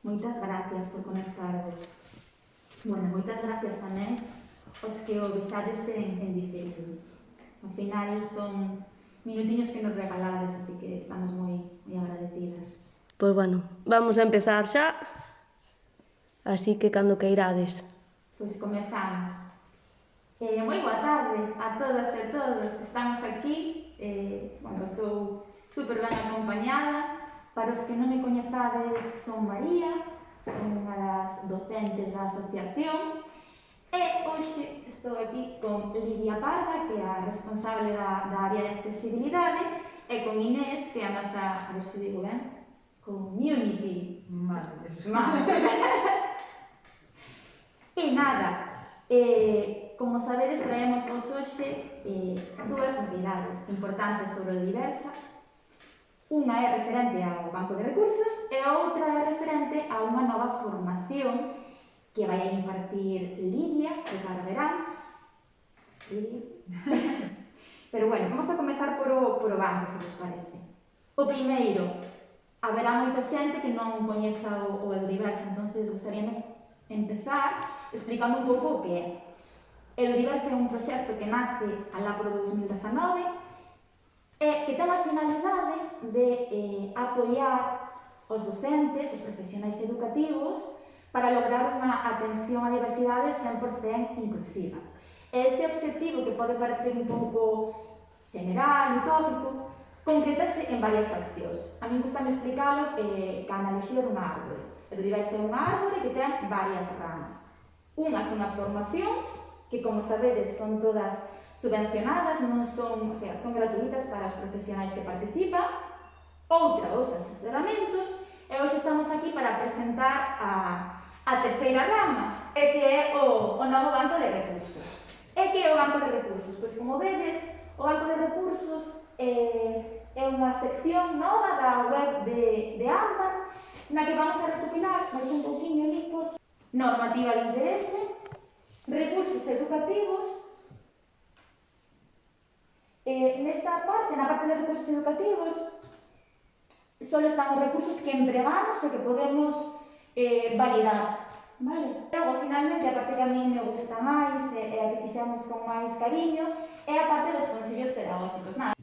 Moitas gracias por conectarvos. Bueno, moitas gracias tamén aos que o vexades en diferido. Ao final son minutiños que nos regalades, así que estamos moi agradecidas. Pois bueno, vamos a empezar xa, así que cando queirades. Pois comezamos. Moi boa tarde a todas e todos. Estamos aquí, estou super ben acompañada. Para os que non me coñezades, son María, son unha das docentes da asociación e hoxe estou aquí con Lidia Parda, que é a responsable da área de accesibilidade, e con Inés, que é a nosa, a ver se digo ben, community. E nada, como sabedes, traemos vos hoxe dúas novidades importantes sobre o Diversa. Unha é referente ao Banco de Recursos e a outra é referente a unha nova formación que vai a impartir Lidia, que agora verán. Lidia? Pero bueno, vamos a comezar por o banco, se vos parece. O primeiro, haberá moita xente que non coñeza o Eudivers, entonces gustaríame empezar explicando un pouco o que é. Eudivers é un proxecto que nace alá por 2019 e que ten a finalidade de apoiar os docentes, os profesionais educativos, para lograr unha atención á diversidade 100% inclusiva. Este objetivo, que pode parecer un pouco general, utópico, concretase en varias accións. A mí gustame explicalo ca analogía dunha árbore. Eudivers é unha árbore que ten varias ramas. Unhas son as formacións, que como sabedes son todas subvencionadas, non son, son gratuitas para os profesionais que participan. Outra, os asesoramentos, e hoxe estamos aquí para presentar a terceira rama, que é o novo Banco de Recursos. E que é o Banco de Recursos? Pois como vedes, o Banco de Recursos é unha sección nova da web de AMBA, na que vamos a recopilar máis un pouquinho ali por normativa de interese, recursos educativos. Nesta parte, na parte de recursos educativos, só están os recursos que empregamos e que podemos validar. Vale? Logo, finalmente, a parte que a mí me gusta máis e a que fixamos con máis cariño é a parte dos consellos pedagóxicos. Nada.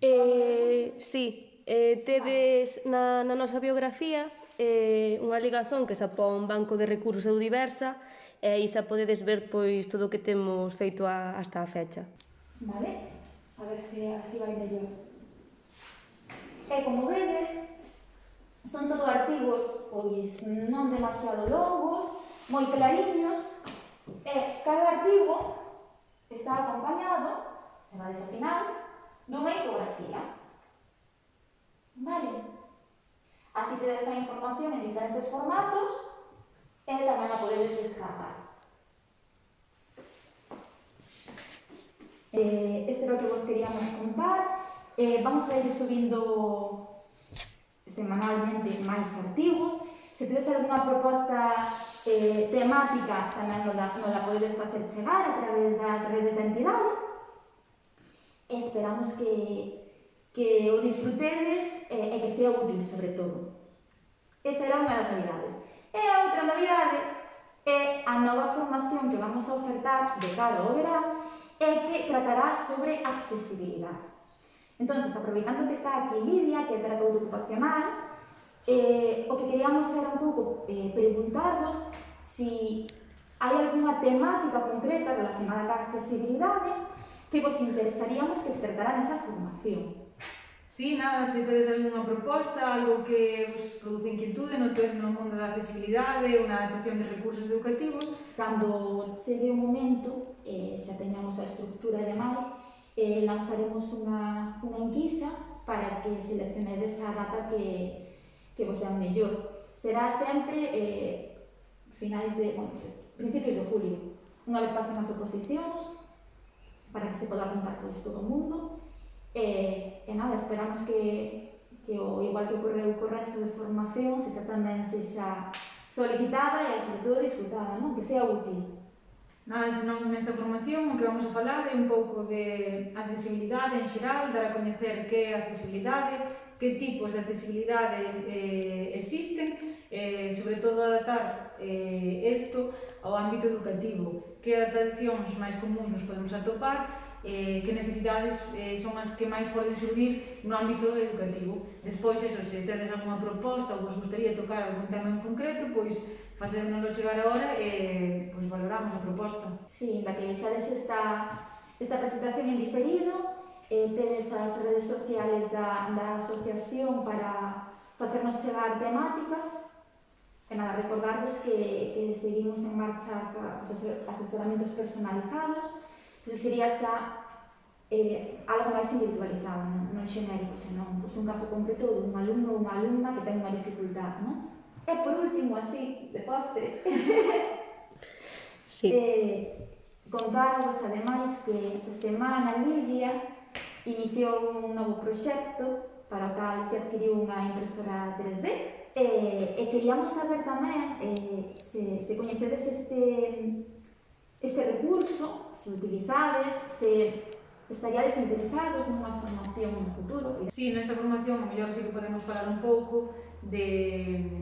Sí, tedes na nosa biografía unha ligazón que xa pon Banco de Recursos Eudivers e aí xa podedes ver pois todo o que temos feito hasta a fecha. Vale? A ver se así vai mellor. E como vedes, son todo artigos pois non demasiado longos, moi clariños, e cada artigo está acompañado, se vades ao final, dunha infografía. Vale? Así tedes a información en diferentes formatos e tamén a podedes descargar. Este é o que vos queríamos contar. Vamos a ir subindo semanalmente máis artigos. Se tedes algunha proposta temática, tamén nos la podedes facer chegar a través das redes da entidade. Esperamos que o disfrutedes e que sea útil, sobre todo. Esa era unha das novidades. E a outra novidade é a nova formación que vamos a ofertar de cara ao verán, que tratará sobre accesibilidade. Entón, aproveitando que está aquí Lidia, que é terapeuta ocupacional, o que queríamos era un pouco preguntarvos se hai algunha temática concreta relacionada ca accesibilidade que vos interesaríamos que se tratara nesa formación. Sí, nada, se tedes algunha proposta, algo que vos produce inquietude no mundo da accesibilidade ou na adaptación de recursos educativos. Cando chegue o momento, xa teñamos a estructura e demais, lanzaremos unha enquisa para que seleccionedes a data que vos vean mellor. Será sempre principios de julio, unha vez pasen as oposicións, para que se poda apuntar todo o mundo. E nada, esperamos que igual que ocorreu co resto de formacións, esta tamén sexa solicitada e, sobre todo, disfrutada, non? Que sea útil. Nada, senón nesta formación o que vamos a falar é un pouco de accesibilidade en xeral, dar a coñecer que é accesibilidade, que tipos de accesibilidade existen sobre todo adaptar isto ao ámbito educativo, que adaptacións máis comuns nos podemos atopar, que necesidades son as que máis poden surgir no ámbito educativo. Despois, se tedes alguna proposta ou vos gustaría tocar algún tema en concreto, pois facédnoslo chegar agora e pois valoramos a proposta. Sí, la que vexades esta presentación en diferido, tedes as redes sociales da asociación para facernos chegar temáticas. E nada, recordarvos que seguimos en marcha os asesoramentos personalizados, que sería xa algo máis individualizado, non xenérico, senón un caso concreto dun alumno ou unha alumna que ten unha dificultad, non? E por último, así, de postre, Sí. contarvos, ademais, que esta semana Lidia iniciou un novo proxecto para o cal se adquiriu unha impresora 3D. E queríamos saber tamén se coñecedes este recurso, se utilizades, se estaríades interesados nunha formación no futuro. Sí, nesta formación, a mellor sí que podemos falar un pouco de...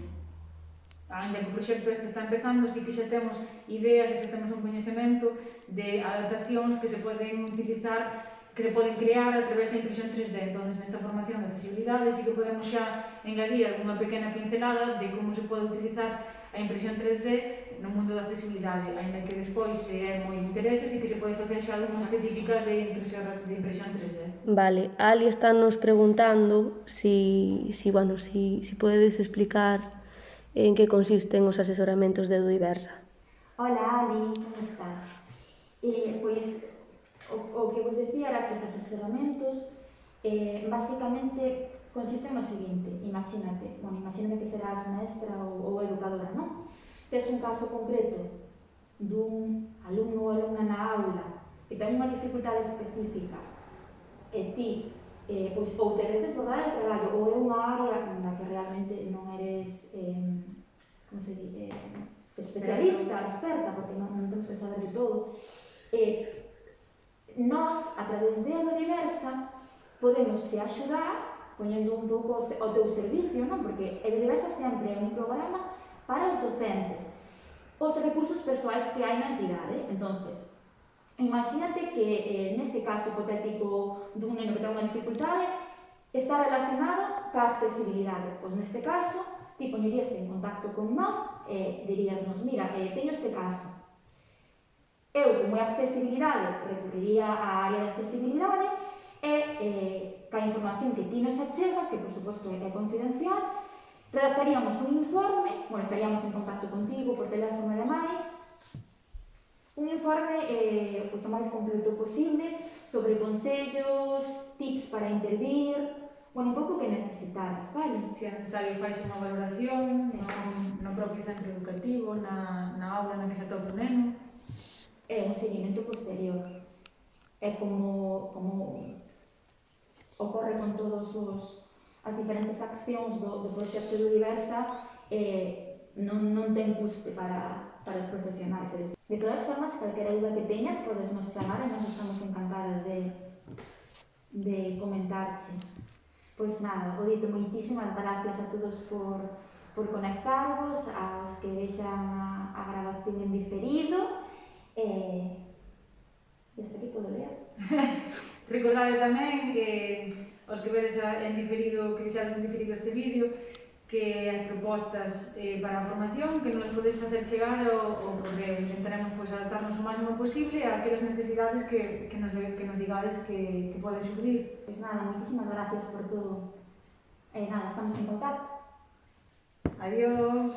Ainda que o proxecto este está empezando, sí que xa temos ideas e xa temos un coñecemento de adaptacións que se poden utilizar, que se poden crear a través da impresión 3D. Entón, nesta formación de accesibilidade sí que podemos xa engadir algunha pequena pincelada de como se pode utilizar a impresión 3D no mundo da accesibilidade, ainda que despois, se é moi interese, sí que se pode facer xa algunha específica de impresión 3D. Vale, Ali está nos preguntando si podedes explicar en que consisten os asesoramentos de Edudiversa. Hola, Ali, como estás? Pois, o que vos decía era que os asesoramentos basicamente consisten no seguinte: imagínate que serás maestra ou educadora, non? Tes un caso concreto dun alumno ou alumna na aula que ten unha dificultade específica e ti pois, ou te ves desbordada de traballo ou é unha área na que realmente non eres como se di, especialista, experta, porque non temos que saber de todo. Nós, a través de Edudiversa, podemos te axudar poñendo un pouco o teu servicio, non? Porque Edudiversa sempre é un programa para os docentes, os recursos persoais que hai na entidade. Entonces, imagínate que neste caso hipotético dun neno que ten unha dificultade está relacionado ca accesibilidade. Pois neste caso, ti poñeríaste en contacto con nós e diríasnos: mira, teño este caso. Eu, como é accesibilidade, recurriría á área de accesibilidade e ca información que ti nos achegas, que por suposto é confidencial, redactaríamos un informe, estaríamos en contacto contigo por teléfono e demais, un informe o máis completo posible sobre consellos, tips para intervir, un pouco que necesitaras, vale? Se é necesario, faise unha valoración no propio centro educativo, na aula na que se atopa o neno. É un seguimento posterior. É como ocorre con todas as diferentes accións do proxecto Edudiversa, non ten custe para os profesionais. De todas formas, calquera dúda que teñas, podes nos chamar e nos estamos encantadas de comentarche. Pois nada, o dito, moitísimas gracias a todos por conectarvos, aos que vexan a grabación en diferido, e hasta aquí podo ler. Recordade tamén que aos que vedes en diferido, que vexades en diferido este vídeo, que as propostas para a formación que nos podedes facer chegar o correo. Intentaremos adaptarnos o máximo posible a aquelas necesidades que nos digades que poden surgir. Pois nada, moitísimas gracias por todo. Nada, estamos en contacto. Adiós.